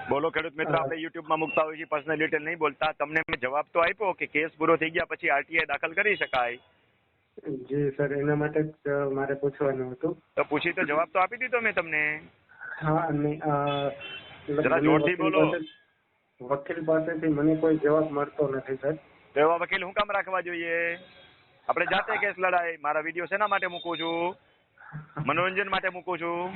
બોલો ખેડૂત મિત્ર, આપણે યુટ્યુબમાં મૂકતા હોઈએ છીએ, પર્સનલ ડિટેલ નહીં બોલતા. તમને મેં જવાબ તો આપ્યો કે કેસ પૂરો થઈ ગયા પછી આરટીઆઈ દાખલ કરી શકાય. જી સર, એના માટે જ મારે પૂછવાનું હતું. તો પૂછી તો જવાબ તો આપી દીધો મેં તમને. હા, અને જરા જોરથી બોલો. વકીલ પાસેથી મને કોઈ જવાબ મળતો નથી સર. તો એવા વકીલ હું કામ રાખવા જોઈએ? આપણે જાતે કેસ લડાય. મારા વિડીયો શેના માટે મૂકું છું? મનોરંજન માટે મૂકું છું.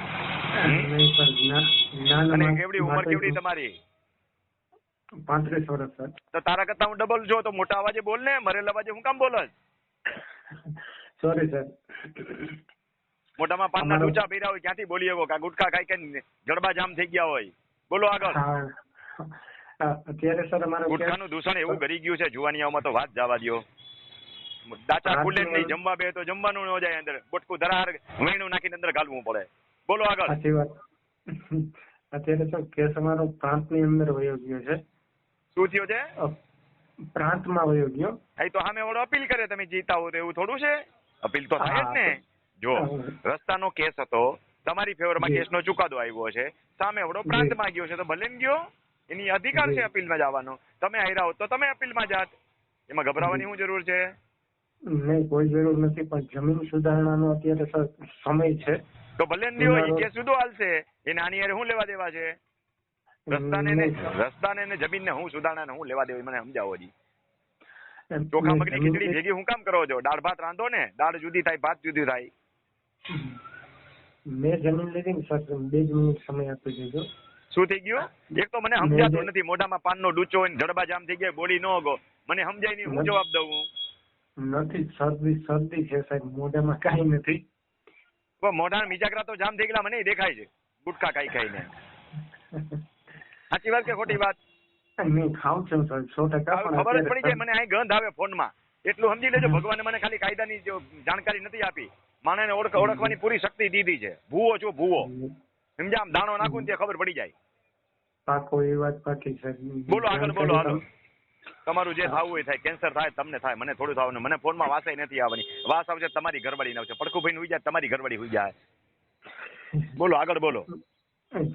અને કેવડી ઉંમર કેવડી તમારી? 35 વર્ષ સર. તો તારા કરતા હું ડબલ જો, તો મોટા અવાજે બોલ ને. મરેલા અવાજે હું કામ બોલસ? Sorry sir. મોટામાં પાનના ડૂચા પીરા હોય, ક્યાંથી બોલી એવો? કા ગુટખા ખાઈ કે જડબા જામ થઈ ગયા હોય? બોલો આગળ. અત્યારે સર અમારું ગુટખાનું દૂષણ એવું કરી ગયું છે જુવાનિયાઓમાં, તો વાત જવા દો. દાચા ખુલે નહીં, જમવા બે તો જમવાનું ન જાય, અંદર બટકું ધરાર વેણું નાખીને અંદર ઘાલવું પડે. બોલો આગળ. સાચી વાત. અત્યારે સર કેસ અમારો પ્રાંતની અંદર વયો ગયો છે. શું થયો છે? પ્રાંતમાં વયો ગયો. એ તો સામે વડો અપીલ કરે, તમે જીતા હો તો એવું થોડું છે? અપીલ તો થાય જ ને. જો રસ્તાનો કેસ હતો, તમારી ફેવરમાં કેસનો ચુકાદો આવ્યો છે, સામે વડો પ્રાંતમાં ગયો છે, તો ભલે ને ગયો, એની અધિકાર છે અપીલમાં જવાનો. તમે હાર્યા હોત તો તમે અપીલમાં જાત. એમાં ગભરાવાની શું જરૂર છે? નહીં, કોઈ જરૂર નથી, પણ જમીન સુધારણાનો અત્યારે સમય છે. તો ભલે ને લ્યો, એ કેસ જુદો હાલશે. એને આની હારે શું લેવા દેવા છે? રસ્તાને ને જમીનને હું સુધારણાને હું લેવા દેવા, મને સમજાવો જી. ચોખા મગની ખીચડી ભેગી હું કામ કરો છો? દાળ ભાત રાંધો ને, દાળ જુદી થાય, ભાત જુદી થાય. મેં જમીન લીધી ને સર, 2 મિનિટ સમય આપી દેજો. શું થઈ ગયું? એક તો મને સમજાતું નથી. મોઢામાં પાનનો ડૂચો હોય, જડબા જામ થઈ ગયા, બોડી ન ગો, મને સમજાય નહીં, હું જવાબ દઉં? નથી, શરદી છે સાહેબ, મોઢામાં કાંઈ નથી. મોઢાના મિજાગરા તો જામ થઈ ગયેલા મને દેખાય છે, ગુટખા ખાઈ ખાઈને. સાચી વાત કે ખોટી વાત? મેં ખાઉં છું સર, 100%. ખબર જ પડી જાય મને, અહીં ગંધ આવે ફોનમાં. એટલું સમજી લેજો, ભગવાને મને ખાલી કાયદાની જાણકારી નથી આપી, માણસને ઓળખવાની પૂરી શક્તિ દીધી છે. ભૂવો છો, ભૂવો. સમજા, આમ દાણો નાખું ને ખબર પડી જાય. પાકો, એ વાત પાકી છે. બોલો આગળ, બોલો આગળ. તમારું જે થવું હોય થાય, કેન્સર થાય તમને થાય, મને થોડું થવાનું. મને ફોનમાં વાસાઈ નથી આવવાની. વાસ આવશે તમારી ઘરવાળી ના આવશે, પડખું હુઈ જાય તમારી ઘરવાળી હુઈ જાય. બોલો આગળ, બોલો.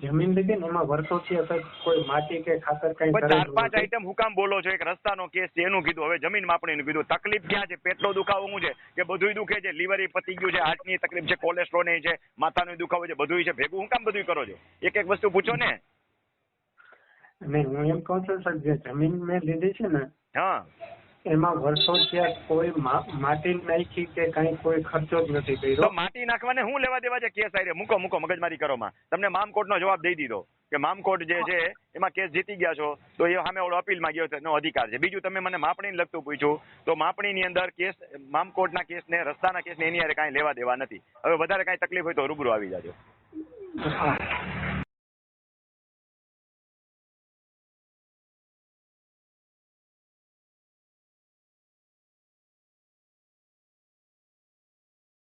જમીન લીધી ને એમાં વર્ષોથી કોઈ માટી કે ખાતર કઈ 4-5 આઈટમ હું કામ બોલો છો? એક રસ્તાનો કેસ છે એનું કીધું, હવે જમીન માપણીનું કીધું. તકલીફ ક્યાં છે? પેટનો દુખાવો શું છે કે બધુંય દુખે છે? લીવર પતી ગયું છે, હાર્ટની તકલીફ છે, કોલેસ્ટ્રોલ છે, માથાનો દુખાવો છે, બધુંય છે. ભેગું હું કામ બધું કરો છો? એક એક વસ્તુ પૂછો ને. નહીં, હું એમ કહું છું સર, જે જમીન મેં લીધી છે ને, હા, એમાં વર્ષોથી કોઈ માટી નાખી કે કઈ કોઈ ખર્ચો જ નથી કર્યો. તો માટી નાખવાને હું લેવા દેવા છે? કેસ આરે મૂકો મગજમારી કરો માં. તમને મામકોર્ટનો જવાબ દઈ દીધો કે મામકોર્ટ જે છે એમાં કેસ જીતી ગયા છો, તો એ સામે ઓલો અપીલમાં ગયો એનો અધિકાર છે. બીજું તમે મને માપણીને લગતું પૂછ્યું, તો માપણીની અંદર કેસ, મામકોર્ટના કેસને, રસ્તાના કેસને એની હારે કાંઈ લેવા દેવા નથી. હવે વધારે કાંઈ તકલીફ હોય તો રૂબરૂ આવી જાજો.